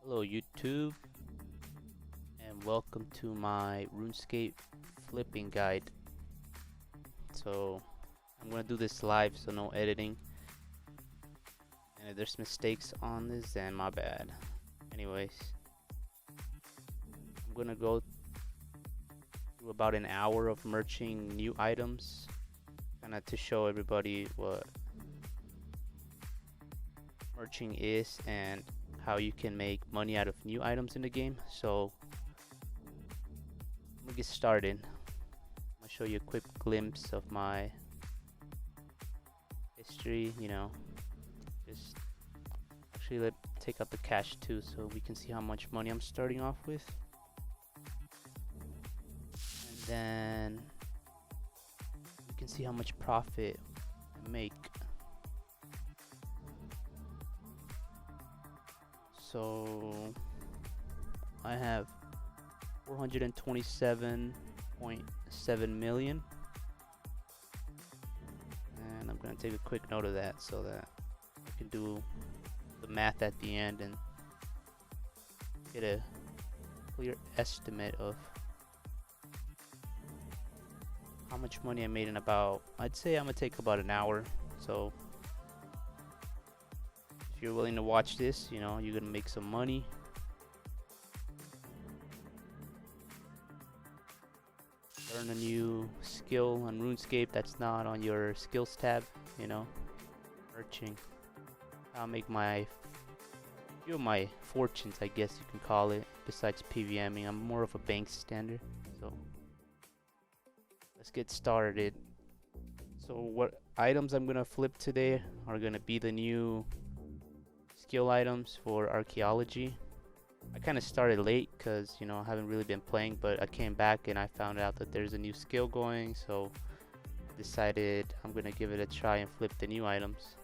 Hello YouTube, and welcome to my Runescape flipping guide. So I'm gonna do this live, so no editing, and if there's mistakes on this, then my bad. Anyways, I'm gonna go through about an hour of merching new items, kinda to show everybody what merching is and how you can make money out of new items in the game. So I'm gonna get started. I'm gonna show you a quick glimpse of my history, just actually let take out the cash too so we can see how much money I'm starting off with. And then you can see how much profit I make. So I have 427.7 million, and I'm gonna take a quick note of that so that I can do the math at the end and get a clear estimate of how much money I made in about, I'd say I'm gonna take about an hour. So if you're willing to watch this, you're gonna make some money. Learn a new skill on RuneScape that's not on your skills tab, merching. I'll make few of my fortunes, I guess you can call it, besides PVMing. I'm more of a bank standard. So let's get started. So what items I'm gonna flip today are gonna be the new skill items for archaeology. I kind of started late because I haven't really been playing, but I came back and I found out that there's a new skill going, so I decided I'm gonna give it a try and flip the new items.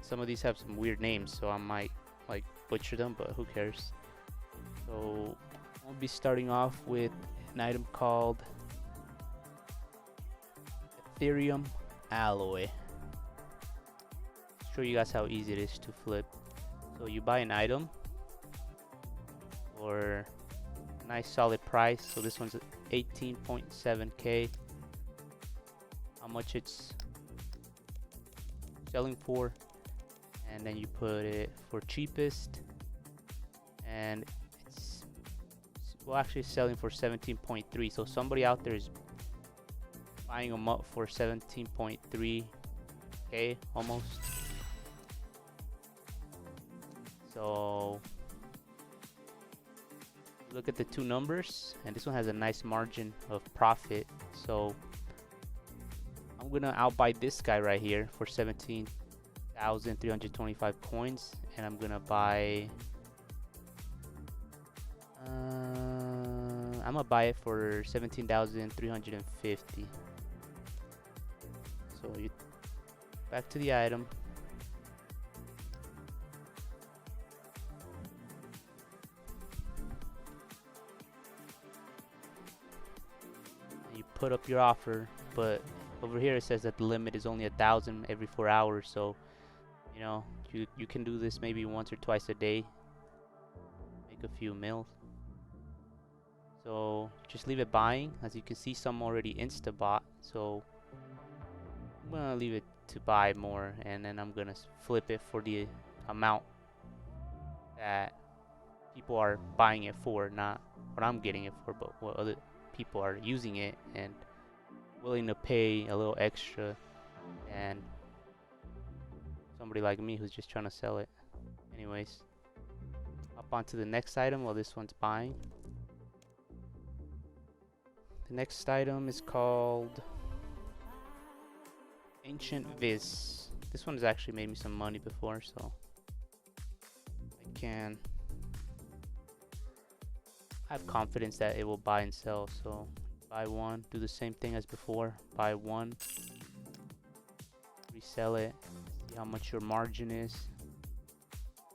Some of these have some weird names, so I might butcher them, but who cares. So I'll be starting off with an item called Ethereum Alloy. Show you guys how easy it is to flip. So you buy an item for a nice solid price. So this one's 18.7k. How much it's selling for, and then you put it for cheapest, and it's actually selling for 17.3. So somebody out there is buying them up for 17.3k almost. So look at the two numbers, and this one has a nice margin of profit. So I'm gonna outbuy this guy right here for 17,325 coins, and I'm gonna buy I'm gonna buy it for 17,350. So you back to the item. Put up your offer, but over here it says that the limit is only 1,000 every 4 hours. So you can do this maybe once or twice a day, make a few mils. So just leave it buying. As you can see, some already insta bought, so I'm gonna leave it to buy more, and then I'm gonna flip it for the amount that people are buying it for, not what I'm getting it for, but what other people are using it and willing to pay a little extra, and somebody like me who's just trying to sell it. Anyways, up onto the next item while this one's buying. The next item is called Ancient Viz. This one has actually made me some money before, so I have confidence that it will buy and sell. So buy one, do the same thing as before, buy one, resell it, see how much your margin is,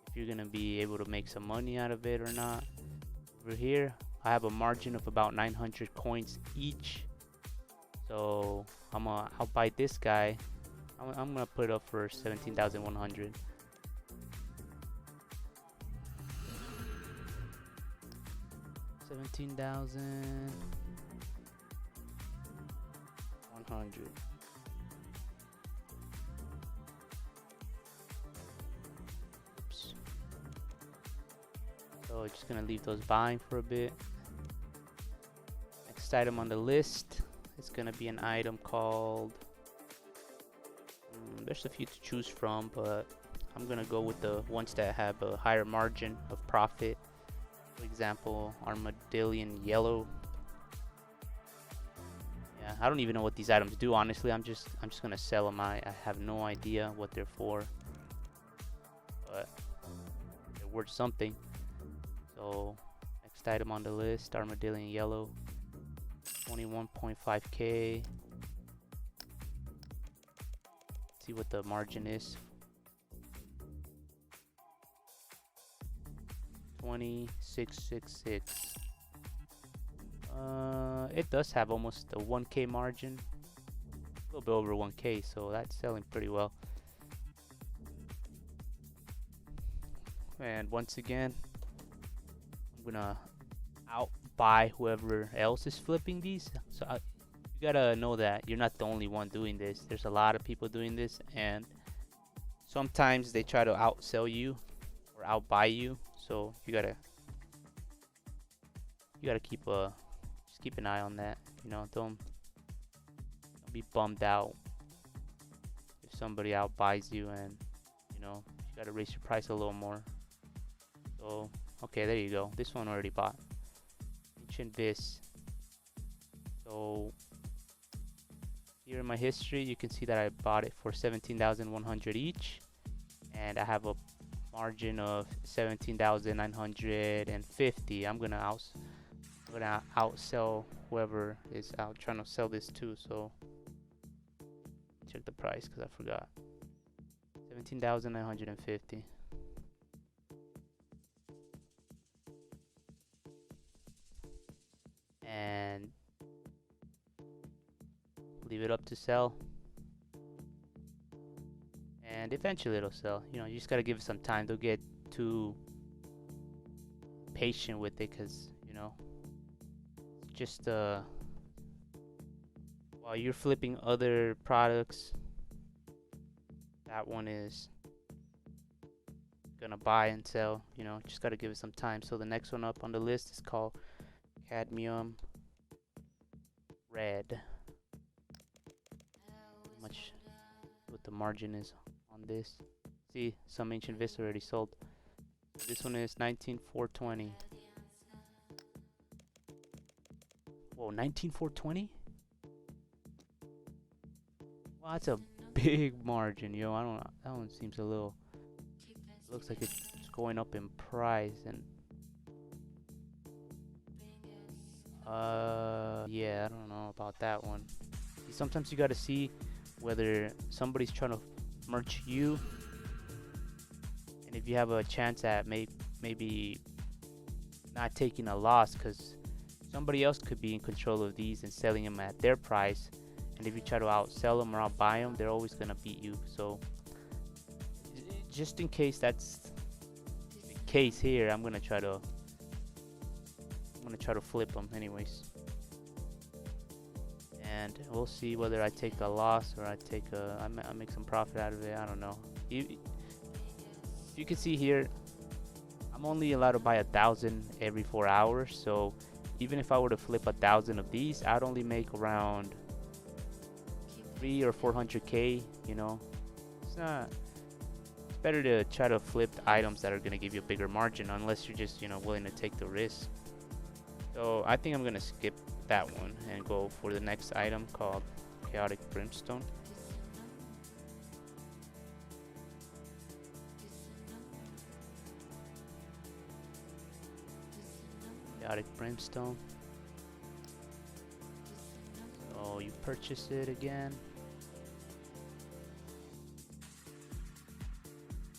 if you're gonna be able to make some money out of it or not. Over here I have a margin of about 900 coins each, so I'll buy this guy. I'm gonna put it up for 17,100. 17,100. Oops. So just gonna leave those buying for a bit. Next item on the list is gonna be an item called there's a few to choose from, but I'm gonna go with the ones that have a higher margin of profit. For example, Armadillion Yellow. Yeah, I don't even know what these items do, honestly. I'm just gonna sell them. I have no idea what they're for, but they're worth something. So next item on the list, Armadillion Yellow, 21.5k. See what the margin is. 2666. It does have almost a 1k margin, a little bit over 1k, so that's selling pretty well. And once again, I'm gonna outbuy whoever else is flipping these. So you gotta know that you're not the only one doing this. There's a lot of people doing this, and sometimes they try to outsell you or outbuy you. So you gotta keep an eye on that. You know, don't be bummed out if somebody outbuys you, and you know you gotta raise your price a little more. So okay, there you go. This one already bought. Mention this. So here in my history, you can see that I bought it for 17,100 each, and I have a margin of 17,950. I'm gonna outsell whoever is out trying to sell this too. So check the price because I forgot. 17,950. And leave it up to sell, and eventually it'll sell. You know, you just gotta give it some time. Don't get too patient with it, because you know, it's just while you're flipping other products, that one is gonna buy and sell. You know, just gotta give it some time. So the next one up on the list is called Cadmium Red. Much what the margin is on this. See, some Ancient Vista already sold. This one is 19,420. Whoa, 19,420? Well, that's a big margin, yo. I don't know. That one seems a little. Looks like it's going up in price, and yeah, I don't know about that one. See, sometimes you gotta see whether somebody's trying to merch you, and if you have a chance at maybe not taking a loss, because somebody else could be in control of these and selling them at their price, and if you try to outsell them or outbuy them, they're always gonna beat you. So just in case that's the case here, I'm gonna try to flip them anyways, and we'll see whether I take a loss or I make some profit out of it. I don't know. You can see here, I'm only allowed to buy 1,000 every 4 hours. So even if I were to flip 1,000 of these, I'd only make around 300 or 400k. You know, it's better to try to flip items that are gonna give you a bigger margin, unless you're just willing to take the risk. So I think I'm gonna skip that one and go for the next item called Chaotic Brimstone. Chaotic Brimstone. So you purchase it again.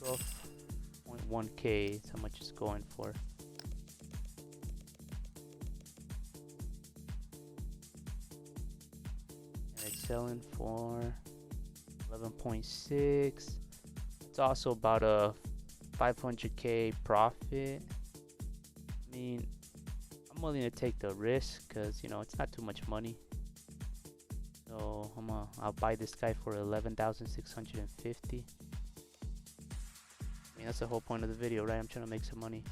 12.1k is how much it's going for. Selling for 11.6. It's also about a 500k profit. I mean, I'm I'm willing to take the risk because, you know, it's not too much money. So I'll buy this guy for 11,650. I mean, that's the whole point of the video, right? I'm trying to make some money.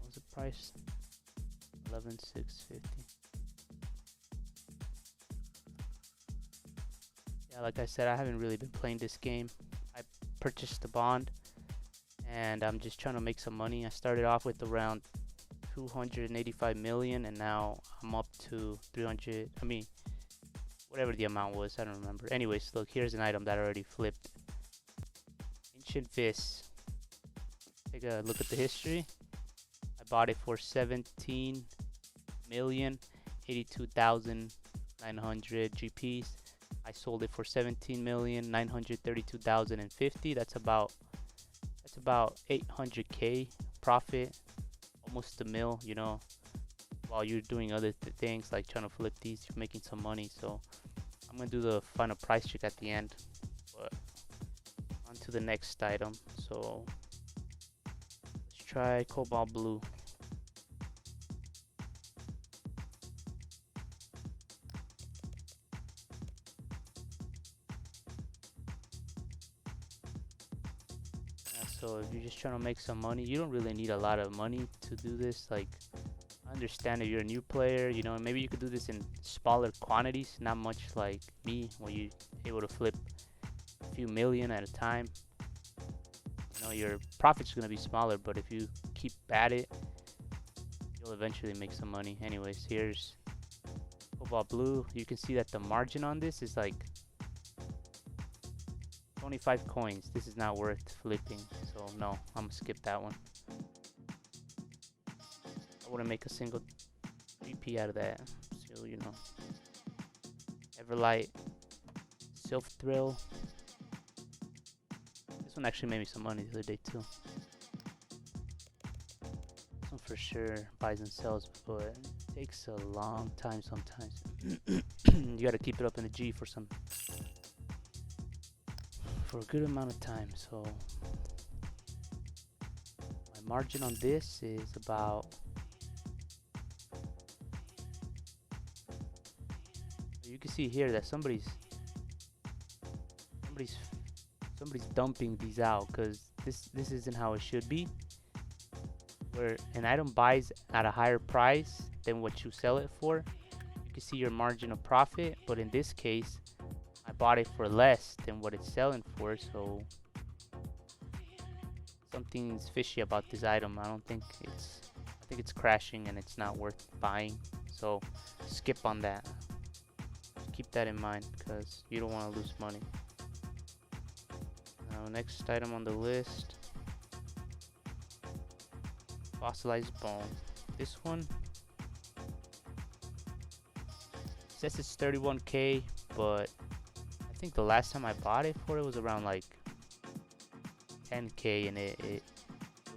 What was the price? 11,650. Yeah, like I said, I haven't really been playing this game. I purchased the bond and I'm just trying to make some money. I started off with around 285 million and now I'm up to 300. I mean, whatever the amount was, I don't remember. Anyways, look, here's an item that I already flipped. Ancient Vis. Take a look at the history. I bought it for 17,082,900 GPs. I sold it for 17,932,050. That's about 800k profit, almost a mil, you know, while you're doing other things like trying to flip these, you're making some money. So I'm gonna do the final price check at the end, but on to the next item. So let's try Cobalt Blue. So if you're just trying to make some money, you don't really need a lot of money to do this. Like, I understand if you're a new player, you know, maybe you could do this in smaller quantities, not much like me, where you're able to flip a few million at a time. You know, your profit's gonna be smaller, but if you keep at it, you'll eventually make some money. Anyways, here's Cobalt Blue. You can see that the margin on this is like 25 coins. This is not worth flipping, so no, I'm gonna skip that one. I wouldn't make a single GP out of that. So, you know, Everlight, Sylph Thrill. This one actually made me some money the other day too. This one for sure buys and sells, but it takes a long time sometimes. You gotta keep it up in the G for a good amount of time. So my margin on this is about, you can see here that somebody's dumping these out, because this isn't how it should be, where an item buys at a higher price than what you sell it for. You can see your margin of profit, but in this case I bought it for less than what it's selling for, so something's fishy about this item. I think it's crashing and it's not worth buying, so skip on that. Keep that in mind because you don't want to lose money. Now, next item on the list, fossilized bone. This one says it's 31k, but I think the last time I bought it for it was around like 10k, and it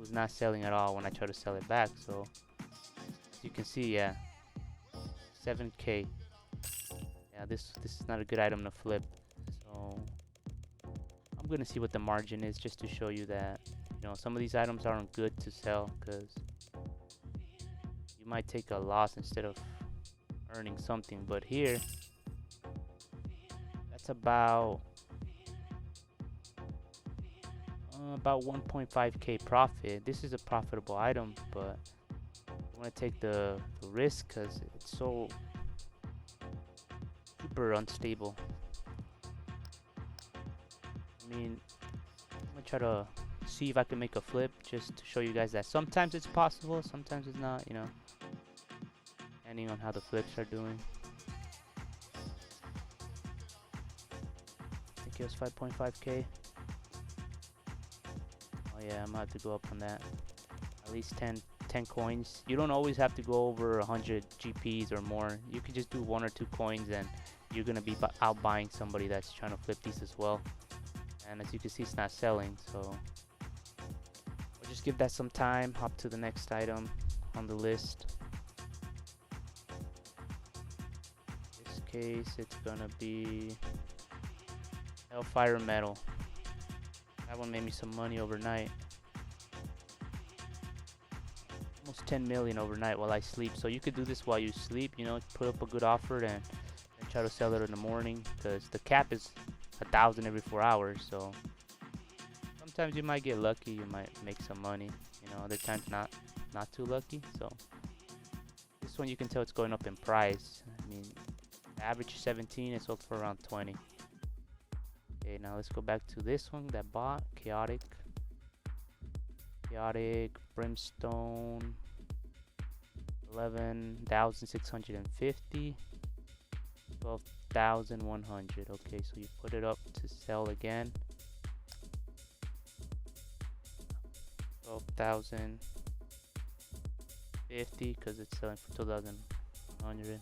was not selling at all when I tried to sell it back. So as you can see, yeah, 7k. Yeah, this is not a good item to flip. So I'm gonna see what the margin is, just to show you that, you know, some of these items aren't good to sell because you might take a loss instead of earning something. But here, that's about 1.5k profit. This is a profitable item, but you want to take the risk because it's so super unstable. I mean, I'm gonna try to see if I can make a flip just to show you guys that sometimes it's possible, sometimes it's not, you know, depending on how the flips are doing. I think it was 5.5k. Oh yeah, I'm gonna have to go up on that. At least 10 coins. You don't always have to go over 100 GPs or more. You could just do 1 or 2 coins and you're gonna be out buying somebody that's trying to flip these as well. And as you can see, it's not selling, so we'll just give that some time. Hop to the next item on the list. In this case, it's gonna be Hellfire Metal. That one made me some money overnight. almost 10 million overnight while I sleep. So you could do this while you sleep, you know, put up a good offer and try to sell it in the morning, because the cap is 1,000 every 4 hours. So sometimes you might get lucky, you might make some money, you know, other times not too lucky. So this one you can tell it's going up in price. I mean, the average is 17, it sold for around 20. Okay, now let's go back to this one that bought chaotic brimstone, 11,650, 12,100. Okay, so you put it up to sell again. 12,050 because it's selling for 2,100.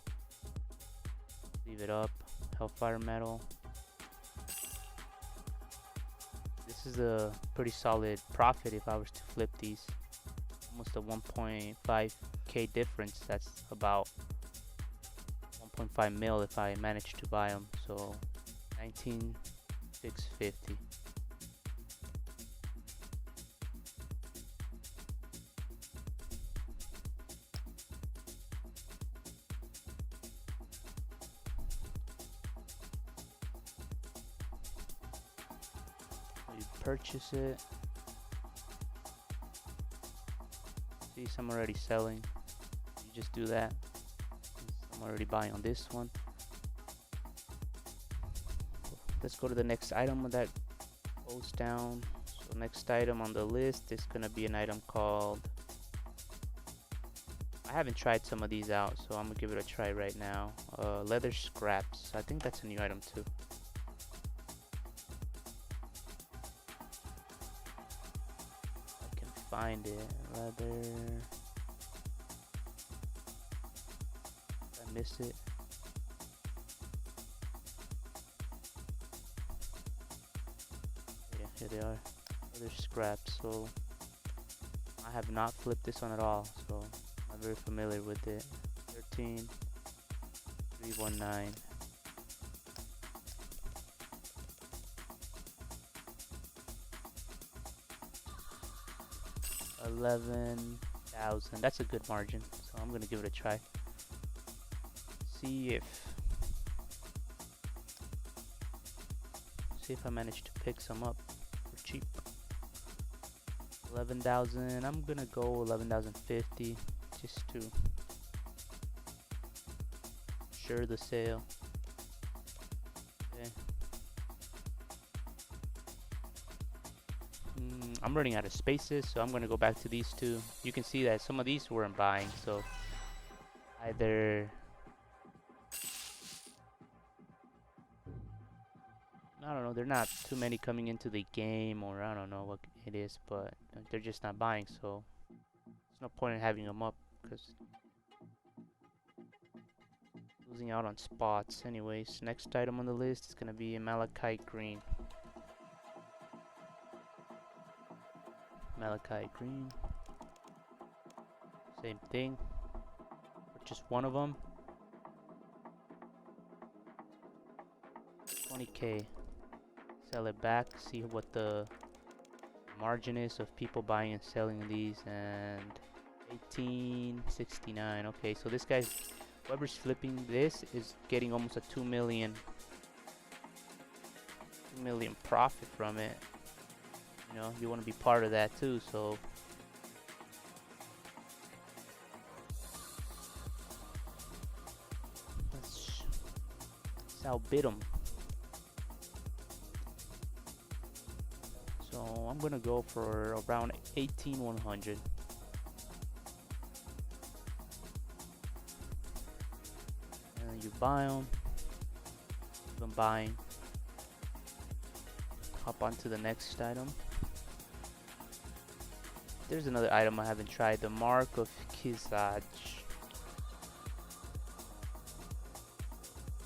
Leave it up. Hellfire metal. This is a pretty solid profit if I was to flip these. Almost a 1.5k difference. That's about 1.5 mil if I manage to buy them. So 19,650. You purchase it. See, some already selling. You just do that. I'm already buying on this one. Let's go to the next item that goes down. So next item on the list is gonna be an item called, I haven't tried some of these out, so I'm gonna give it a try right now. Leather scraps. I think that's a new item too. I can find it. Leather. I missed it. Yeah, here they are. Leather scraps. So I have not flipped this one at all, so I'm very familiar with it. 13,319. $11,000. That's a good margin, so I'm gonna give it a try. See if I manage to pick some up for cheap. 11,000. I'm gonna go 11,050 just to ensure the sale. Okay. I'm running out of spaces, so I'm gonna go back to these two. You can see that some of these weren't buying, so either I don't know, they're not too many coming into the game, or I don't know what it is, but they're just not buying, so there's no point in having them up because losing out on spots. Anyways, next item on the list is gonna be malachite green. Malachite green. Same thing. Just one of them. 20k. Sell it back. See what the margin is of people buying and selling these. And 1869. Okay, so this guy's, whoever's flipping this is getting almost a 2 million profit from it. You know, you want to be part of that too, so let's outbid them. So I'm gonna go for around 18,100. And you buy them, keep them buying. Hop on to the next item. There's another item I haven't tried, the Mark of Kizaj.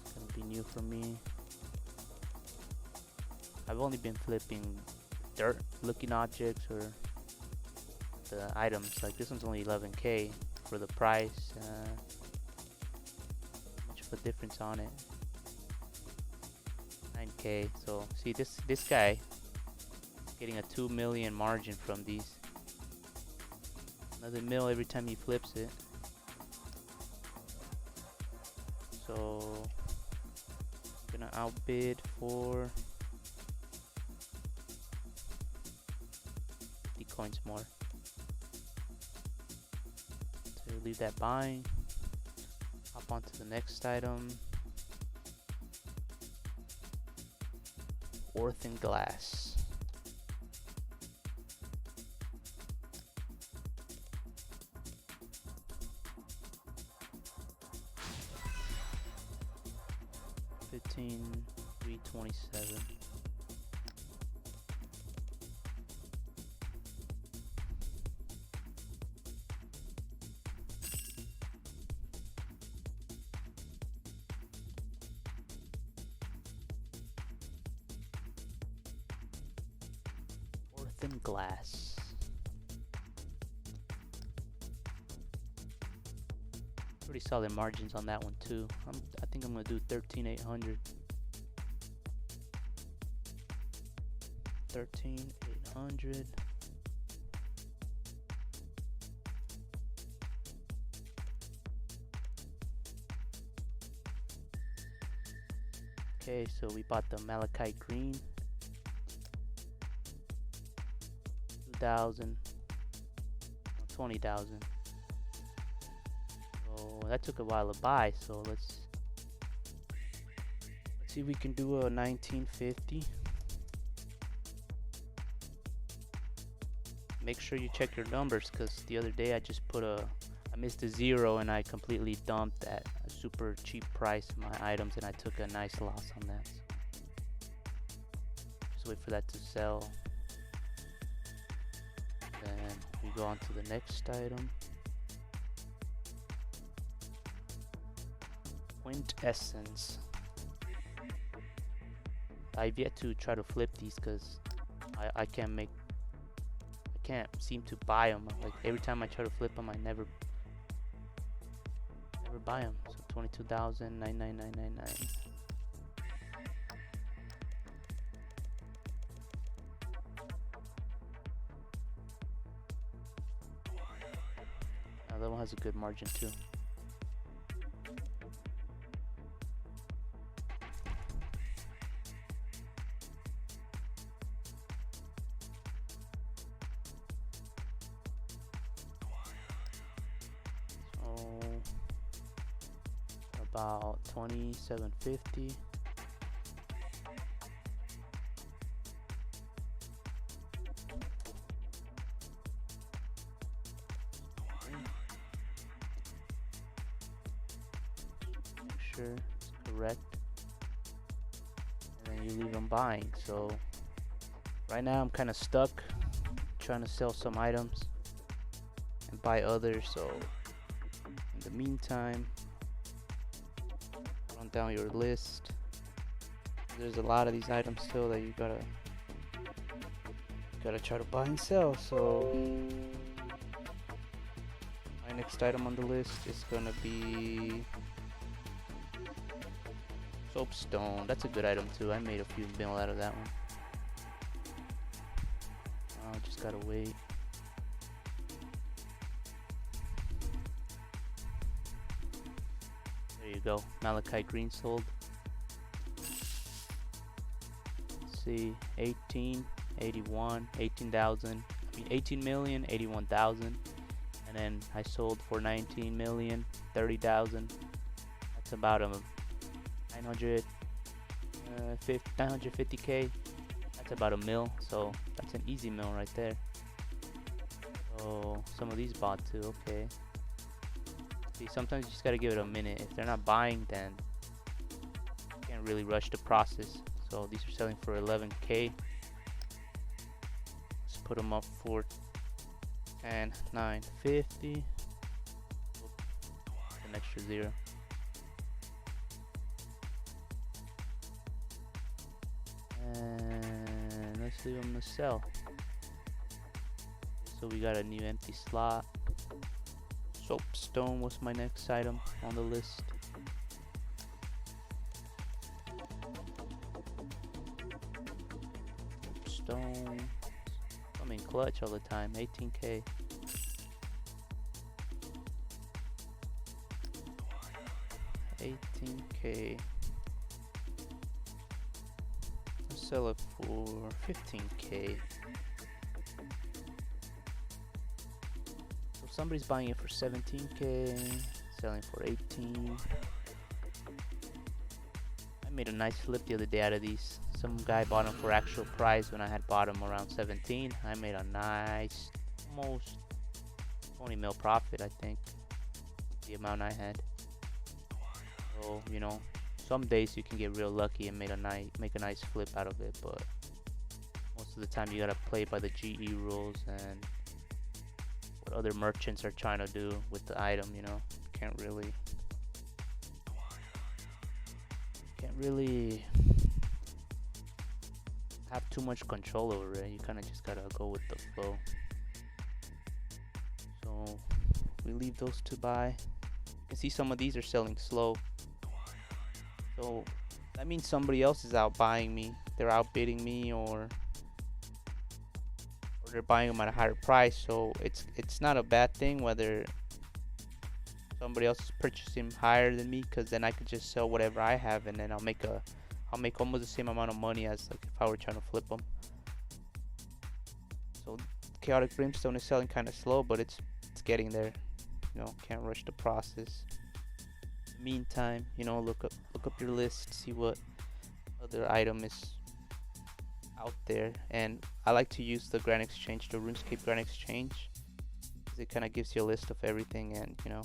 It's gonna be new for me. I've only been flipping dirt looking objects or the items. Like this one's only 11k for the price. Much of a difference on it. 9k. So see, this guy getting a 2 million margin from these. another mil every time he flips it. So I'm gonna outbid for 50 coins more. So leave that buying. Hop on to the next item. Orthan glass. $15,327. Orthan glass. Pretty solid margins on that one too. I think I'm gonna do 13,800. 13,800. Okay, so we bought the malachite green. 2,000. 20,000. So that took a while to buy. So let's see if we can do a 1950. Make sure you check your numbers, because the other day I missed a zero and I completely dumped at a super cheap price my items, and I took a nice loss on that. Just wait for that to sell. Then we go on to the next item. Quintessence. I've yet to try to flip these because I can't seem to buy them. Like every time I try to flip them, I never buy them. So 22,99999. Now that one has a good margin too. About 2750. Make sure it's correct, and then you leave them buying. So right now I'm kind of stuck trying to sell some items and buy others. So in the meantime, run down your list. There's a lot of these items still that you gotta try to buy and sell. So my next item on the list is gonna be soapstone. That's a good item too. I made a few mil out of that one. Just gotta wait. There you go. Malachite green sold. Let's see. 18,000, 81,000. And then I sold for 19,000,000, 30,000. That's about a 950k. That's about a mil. So that's an easy mil right there. So some of these bought too. Okay. See, sometimes you just gotta give it a minute. If they're not buying, then you can't really rush the process. So these are selling for 11k. Let's put them up for 10,950. An extra zero. And let's leave them to sell. So we got a new empty slot. Soapstone was my next item on the list. Soapstone. I'm in clutch all the time. 18k. 18K. I'll sell it for 15K. So somebody's buying it for 17K, selling for 18. I made a nice flip the other day out of these. Some guy bought them for actual price when I had bought them around 17. I made a nice, almost 20 mil profit, I think, the amount I had. So, you know, some days you can get real lucky and make a nice flip out of it, but most of the time you gotta play by the GE rules and what other merchants are trying to do with the item. You know, can't really have too much control over it. You kind of just gotta go with the flow. So we leave those to buy. You can see some of these are selling slow, so that means somebody else is out buying me. They're outbidding me, or they're buying them at a higher price. So it's not a bad thing whether somebody else is purchasing higher than me, because then I could just sell whatever I have, and then I'll make almost the same amount of money as like if I were trying to flip them. So Chaotic Brimstone is selling kind of slow, but it's getting there. You know, can't rush the process. Meantime, you know, look up your list, see what other item is out there. And I like to use the Grand Exchange, the Runescape Grand Exchange, because it kind of gives you a list of everything, and you know,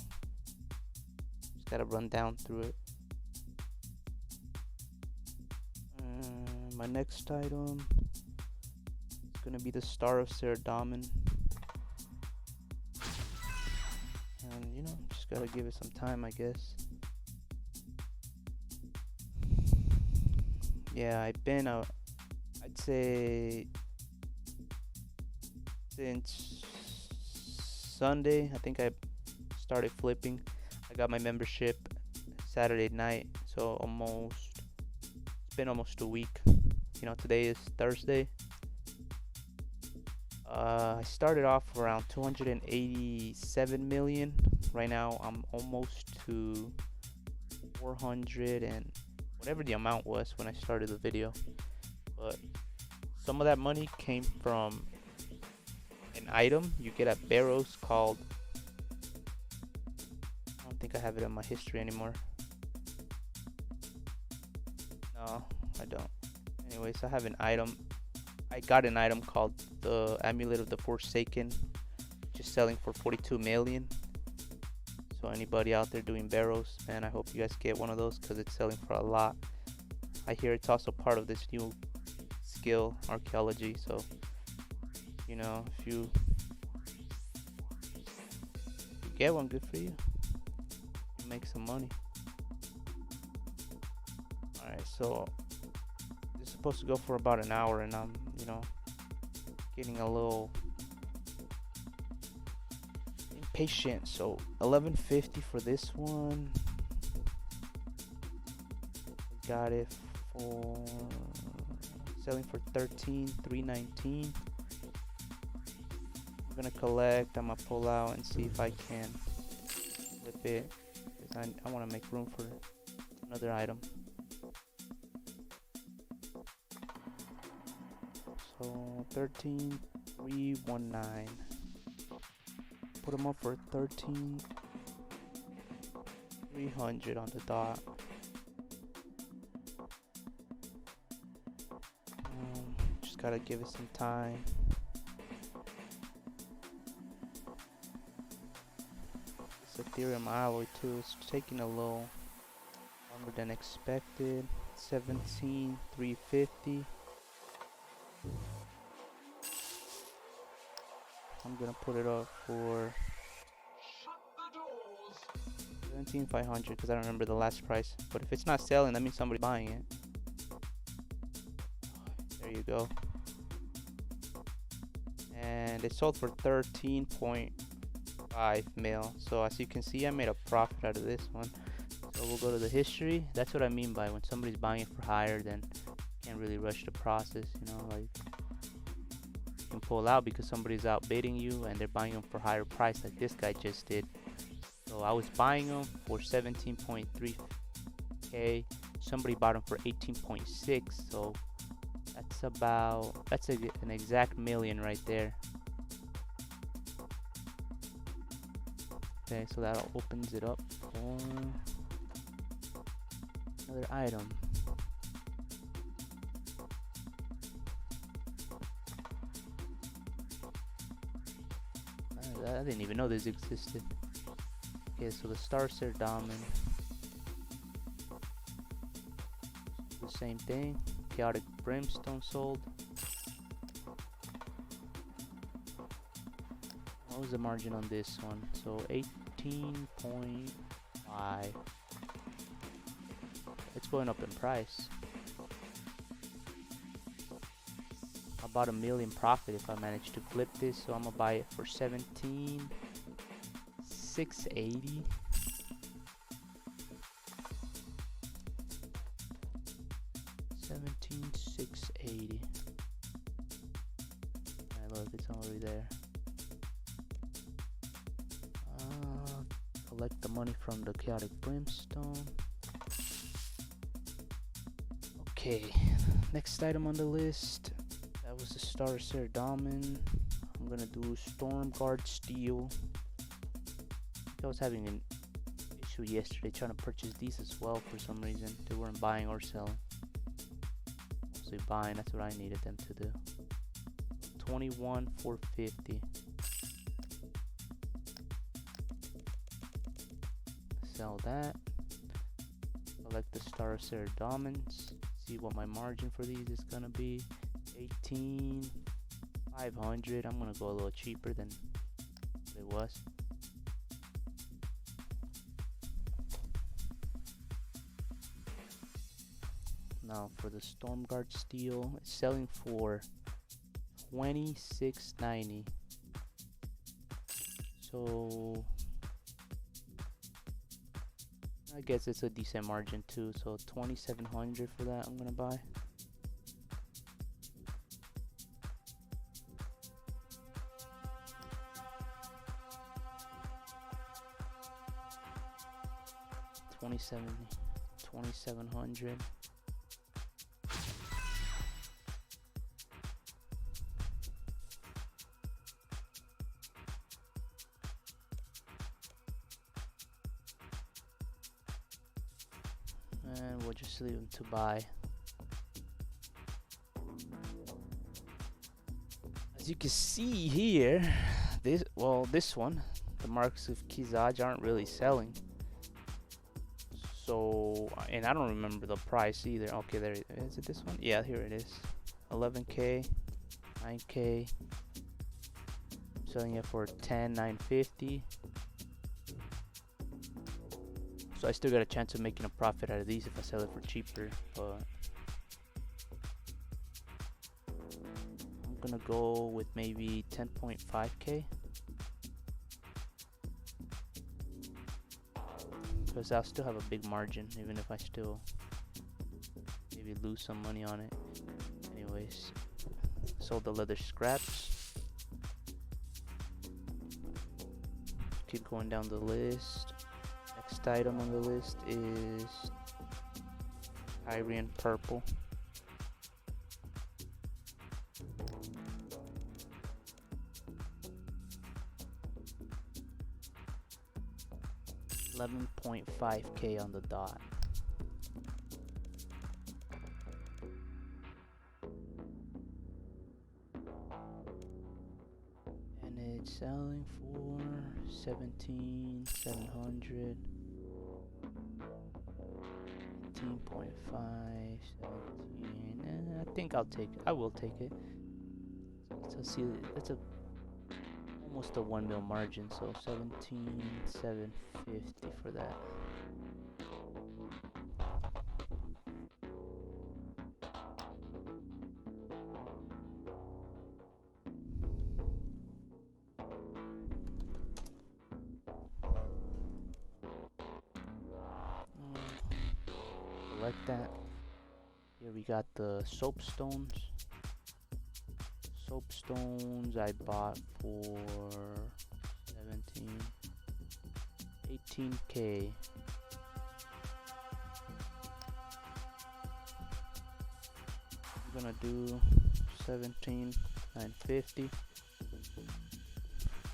just gotta run down through it. My next item is gonna be the Star of Saradomin, and you know, just gotta give it some time, I guess. Yeah, I've been I'd say since Sunday, I think I started flipping. I got my membership Saturday night, so it's been almost a week. You know, today is Thursday. I started off around 287 million. Right now I'm almost to 400 and whatever the amount was when I started the video. But some of that money came from an item you get at Barrows called, I don't think I have it in my history anymore. No, I don't. Anyways, I have an item. I got an item called the Amulet of the Forsaken, just selling for 42 million. So anybody out there doing Barrows, man, I hope you guys get one of those, because it's selling for a lot. I hear it's also part of this new skill, archaeology. So, you know, if you get one, good for you. You make some money. Alright, so this is supposed to go for about an hour, and I'm, you know, getting a little impatient. So 1150 for this one. Got it for selling for 13,319. I'm gonna collect. I'm gonna pull out and see if I can flip it, because I want to make room for another item. So 13,319. Put them up for 13,300 on the dot. Just gotta give it some time. This Ethereum alloy too is taking a little longer than expected. 17,350. I'm gonna put it up for 17,500, because I don't remember the last price. But if it's not selling, that means somebody's buying it. There you go. And it sold for 13.5 mil. So as you can see, I made a profit out of this one. So we'll go to the history. That's what I mean by when somebody's buying it for higher, then you can't really rush the process, you know, like you can pull out because somebody's outbidding you and they're buying them for higher price, like this guy just did. So I was buying them for 17.3 18k. Somebody bought them for 18.6, so that's an exact million right there. Okay, so that opens it up for another item. I didn't even know this existed. Okay, so the Starseer Diamond. The same thing. Chaotic Brimstone sold. What was the margin on this one? So 18.5. It's going up in price. About $1 million profit if I manage to flip this, so I'm gonna buy it for 17,680. Alright, look, it's already there. Collect the money from the Chaotic Brimstone. Okay, next item on the list. That was the Starseer Diamond. I'm gonna do Stormguard Steel. I was having an issue yesterday trying to purchase these as well for some reason. They weren't buying or selling. Mostly buying, that's what I needed them to do. 21,450. Sell that. Collect the Starseer Diamonds. See what my margin for these is gonna be. 18,500. I'm gonna go a little cheaper than it was. Now for the Stormguard Steel, it's selling for 26.90. So I guess it's a decent margin too. So 2,700 for that. I'm gonna buy. $2,700. And we'll just leave them to buy. As you can see here, this one, the Marks of Kizaj aren't really selling. So, and I don't remember the price either. Okay, there it is. Is it this one? Yeah, here it is. 11k, 9k. I'm selling it for 10,950. So I still got a chance of making a profit out of these if I sell it for cheaper. But I'm gonna go with maybe 10.5k. Because I'll still have a big margin, even if I still maybe lose some money on it. Anyways, sold the leather scraps. Keep going down the list. Next item on the list is Tyrian Purple. $11.5k on the dot. And it's selling for 17,700. 18.5, 17. I think I'll take it. I will take it. So see, that's almost a 1 mil margin, so 17,750 for that. Like that. Here we got the soapstones. Soapstones I bought for 18k. I'm gonna do 17,950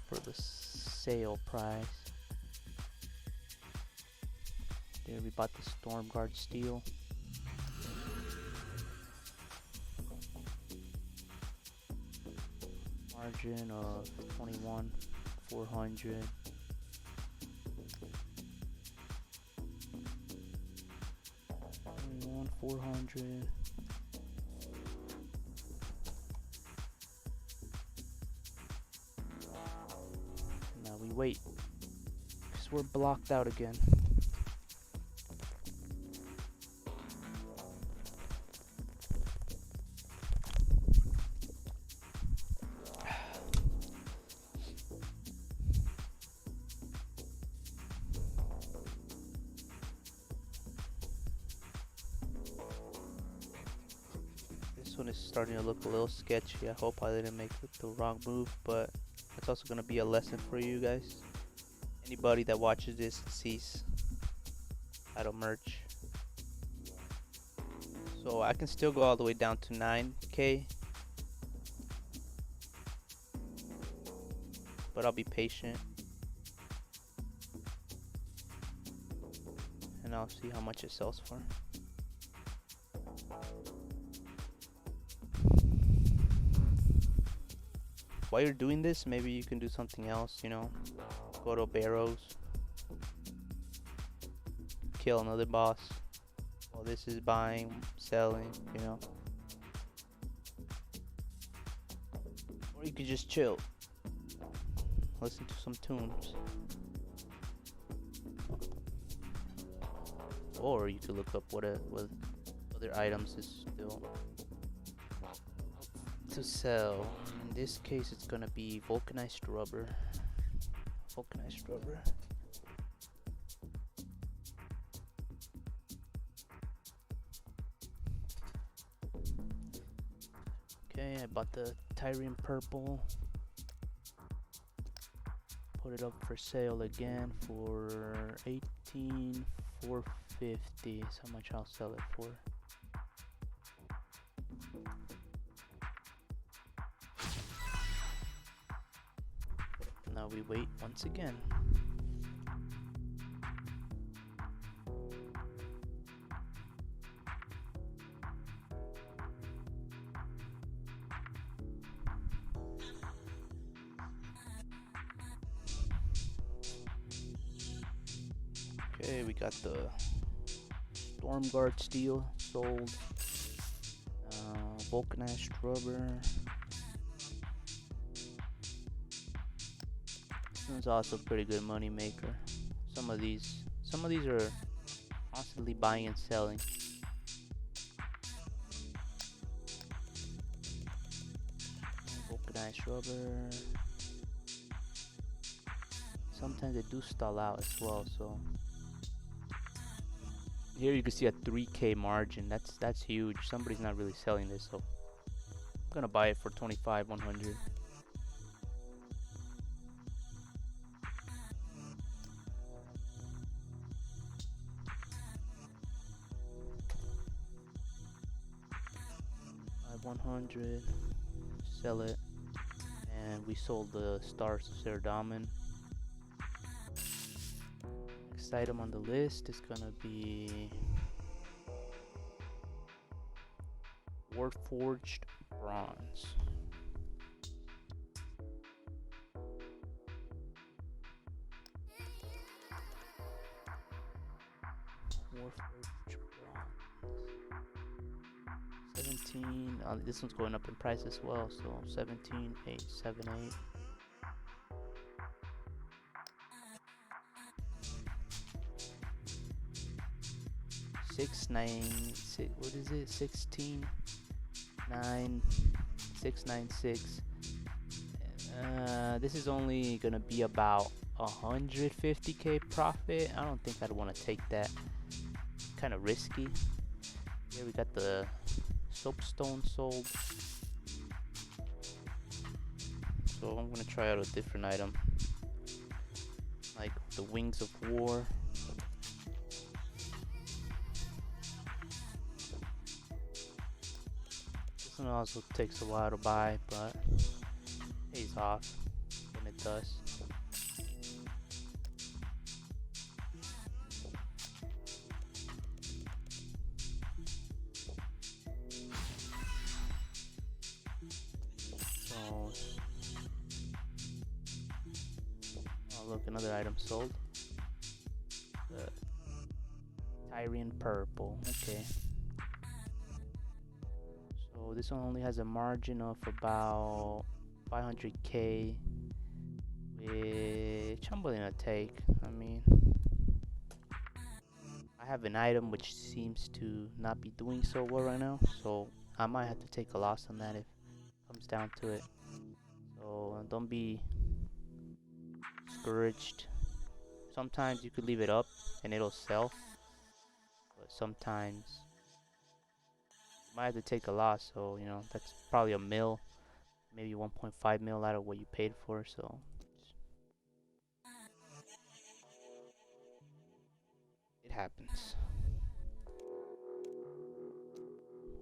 for the sale price. There, we bought the Storm Guard steel. Margin of 21,400. 21,400. Now we wait, because we're blocked out again. This one is starting to look a little sketchy. I hope I didn't make the wrong move, but it's also going to be a lesson for you guys. Anybody that watches this sees how to merge. So I can still go all the way down to 9K, but I'll be patient and I'll see how much it sells for. While you're doing this, maybe you can do something else, you know, go to Barrows, kill another boss while this is buying, selling, you know. Or you could just chill, listen to some tunes. Or you could look up what other items is still to sell. In this case, it's gonna be vulcanized rubber. Vulcanized rubber. Okay, I bought the Tyrian purple. Put it up for sale again for 18,450. That's how much I'll sell it for. Now we wait once again. Okay, we got the Storm Guard steel sold. Vulcanized rubber. This one's also a pretty good money maker. Some of these are constantly buying and selling. Vulcanized rubber. Sometimes they do stall out as well, so here you can see a 3K margin. That's huge. Somebody's not really selling this, so I'm gonna buy it for 25,100. $100, sell it, and we sold the Stars of Cerdamen. Next item on the list is gonna be Warforged bronze. Warforged bronze. 17. This one's going up in price as well, so 17,878. What is it? 16,696. This is only gonna be about 150K profit. I don't think I'd want to take that. Kind of risky. Here we got the soapstone sold. So I'm gonna try out a different item, like the Wings of War. one also takes a while to buy, but pays off when it does. So, oh look, another item sold. The Tyrian purple. Okay. So this one only has a margin of about 500k, which I'm willing to take. I mean, I have an item which seems to not be doing so well right now, so I might have to take a loss on that if it comes down to it. So don't be discouraged. Sometimes you could leave it up and it'll sell, but sometimes you might have to take a loss. So you know that's probably a mil, maybe 1.5 mil out of what you paid for. So it happens.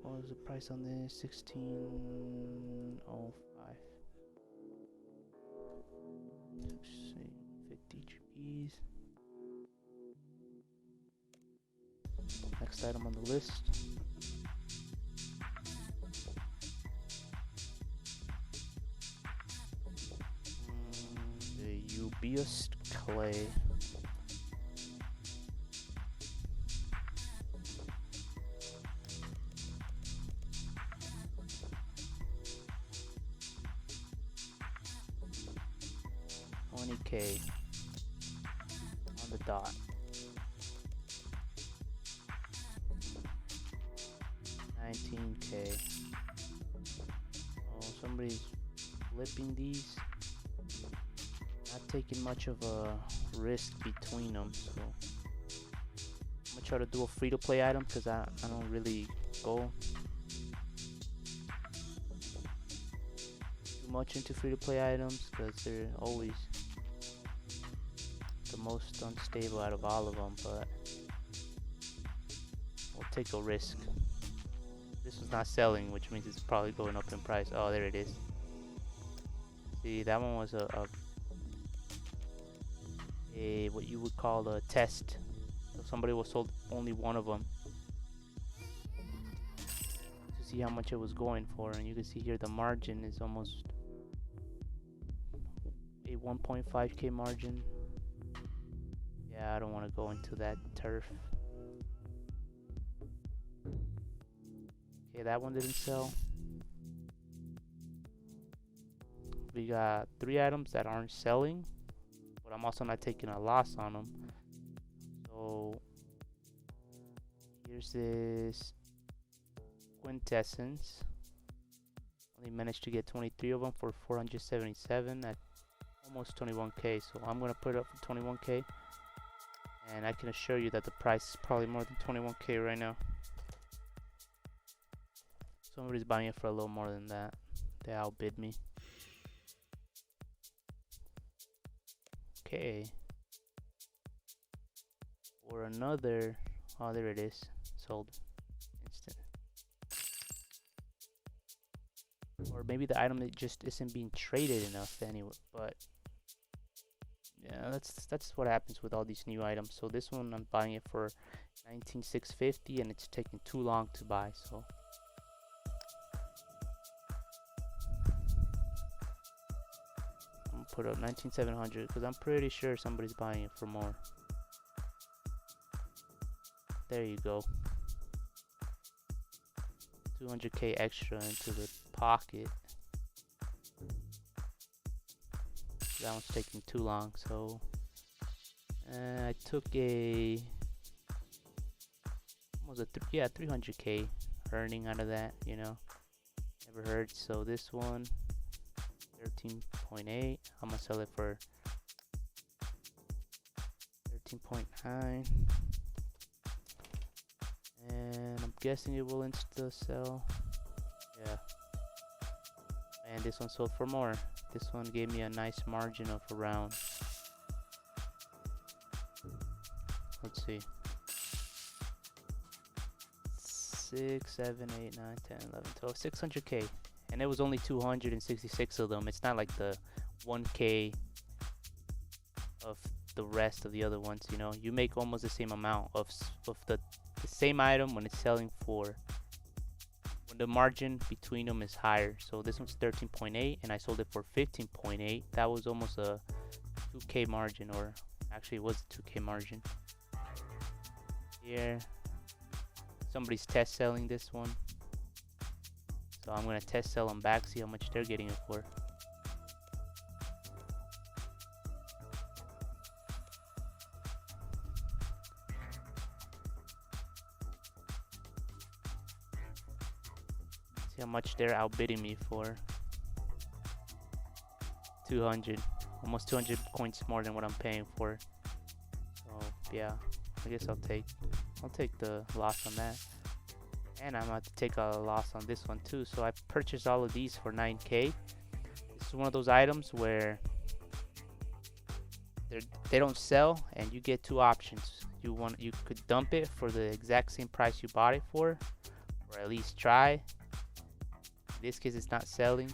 What was the price on this? 16.05. Let's see, 50 GPs. Next item on the list. The Ubius clay. $20K on the dot. $19K. Oh, somebody's flipping these. Not taking much of a risk between them, so I'm gonna try to do a free-to-play item because I don't really go too much into free-to-play items because they're always the most unstable out of all of them, but we'll take a risk. This one's not selling, which means it's probably going up in price. Oh, there it is. See, that one was a what you would call a test. So somebody was sold only one of them to see how much it was going for, and you can see here the margin is almost a 1.5k margin. Yeah, I don't want to go into that turf. Okay, that one didn't sell. We got 3 items that aren't selling, but I'm also not taking a loss on them. So here's this quintessence. Only managed to get 23 of them for 477 at almost 21k. So I'm gonna put it up for 21k, and I can assure you that the price is probably more than 21k right now. Somebody's buying it for a little more than that. They outbid me. Okay. Or another. Oh, there it is. Sold. Instant. Or maybe the item that just isn't being traded enough anyway. But yeah, that's what happens with all these new items. So this one I'm buying it for 19,650, and it's taking too long to buy. So put up 19,700 because I'm pretty sure somebody's buying it for more. There you go. 200k extra into the pocket. That one's taking too long, so I took a 300k earning out of that, you know. Never hurts. So this one 13.8. I'm gonna sell it for 13.9, and I'm guessing it will insta sell. Yeah, and this one sold for more. This one gave me a nice margin of around, let's see, 6, 7, 8, 9, 10, 11, 12, 600K. And it was only 266 of them. It's not like the 1K of the rest of the other ones, you know. You make almost the same amount of the same item when it's selling for, when the margin between them is higher. So this one's 13.8 and I sold it for 15.8. That was almost a 2K margin, or actually it was a 2K margin. Here, somebody's test selling this one. So I'm gonna test sell them back, see how much they're getting it for. See how much they're outbidding me for. 200, almost 200 coins more than what I'm paying for. So yeah, I guess I'll take the loss on that. And I'm about to take a loss on this one too. So I purchased all of these for 9K. This is one of those items where they don't sell, and you get two options. You could dump it for the exact same price you bought it for, or at least try. In this case, it's not selling.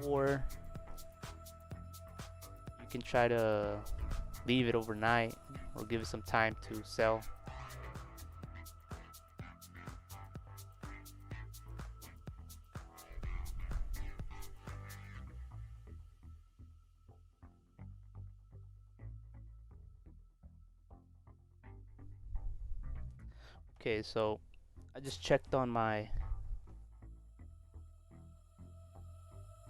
Or you can try to leave it overnight or give it some time to sell. Okay, so I just checked on my,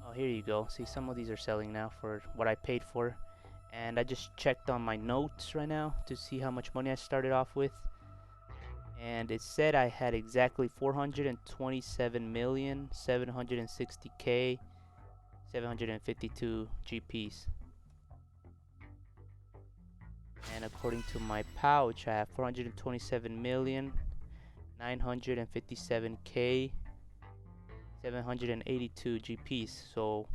oh, here you go. See, some of these are selling now for what I paid for. And I just checked on my notes right now to see how much money I started off with. And it said I had exactly 427,760K, 752 GPs. And according to my pouch, I have 427,957K, 782 GPs. So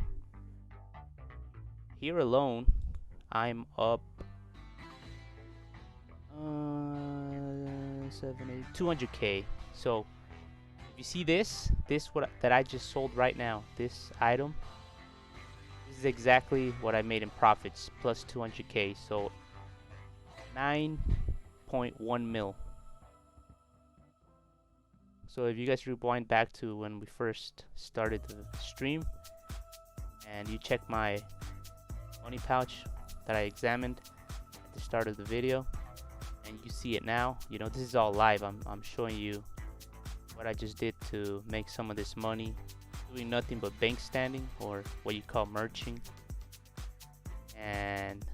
here alone, I'm up 200K. So if you see this that I just sold right now, this item, this is exactly what I made in profits plus 200K. So 9.1 mil. So if you guys rewind back to when we first started the stream and you check my money pouch that I examined at the start of the video, and you see it now, you know, this is all live. I'm showing you what I just did to make some of this money, doing nothing but bank standing, or what you call merching. And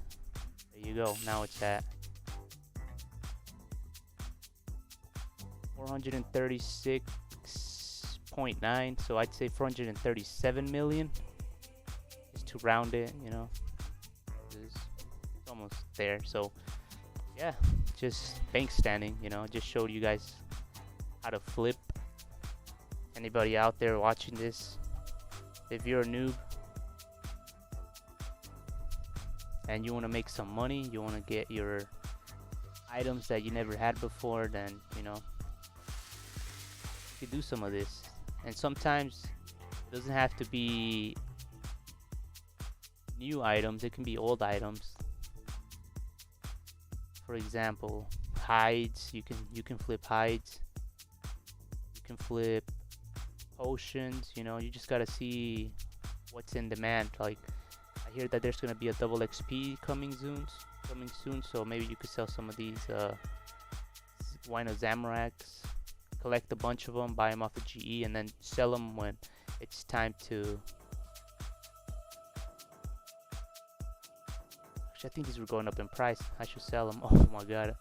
there you go. Now it's at 436.9, so I'd say 437 million, just to round it, you know. It's almost there. So yeah, just bank standing, you know. Just showed you guys how to flip. Anybody out there watching this, if you're a noob and you want to make some money, you want to get your items that you never had before, then, you know, you can do some of this. And sometimes it doesn't have to be new items, it can be old items. For example, hides. You can flip hides, you can flip potions, you know. You just gotta see what's in demand. Like, I hear that there's gonna be a double XP coming soon, so maybe you could sell some of these Wine of Zamorax, collect a bunch of them, buy them off of GE, and then sell them when it's time to. Actually, I think these were going up in price. I should sell them. Oh my god.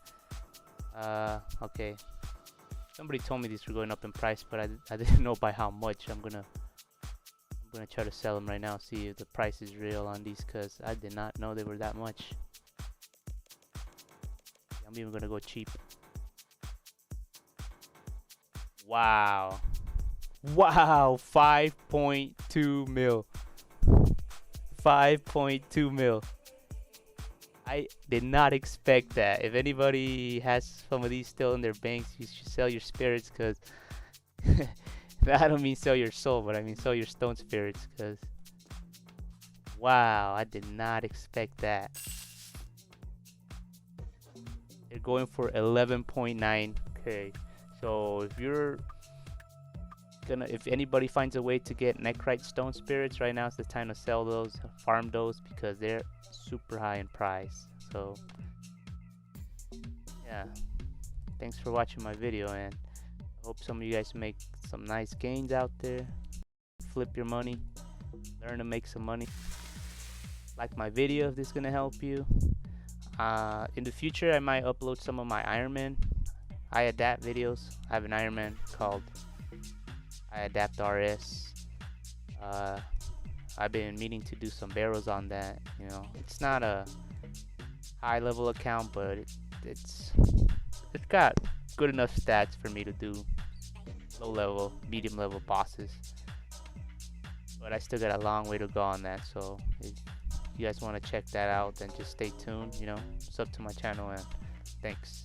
Okay. Somebody told me these were going up in price, but I didn't know by how much. I'm gonna try to sell them right now, see if the price is real on these, because I did not know they were that much. I'm even gonna go cheap. Wow. 5.2 mil. 5.2 mil. I did not expect that. If anybody has some of these still in their banks, you should sell your spirits, because I don't mean sell your soul, but I mean sell your stone spirits, because wow, I did not expect that. They're going for 11.9k. So if anybody finds a way to get Nechrite stone spirits right now, it's the time to sell those, farm those, because they're super high in price. So yeah, thanks for watching my video, and I hope some of you guys make some nice gains out there. Flip your money, learn to make some money. Like my video if this is gonna help you. In the future, I might upload some of my Ironman I Adapt videos. I have an Ironman called I Adapt RS. I've been meaning to do some barrels on that. You know, it's not a high level account, but it's got good enough stats for me to do low level, medium level bosses. But I still got a long way to go on that. So if you guys want to check that out, then just stay tuned. You know, sub to my channel, and thanks.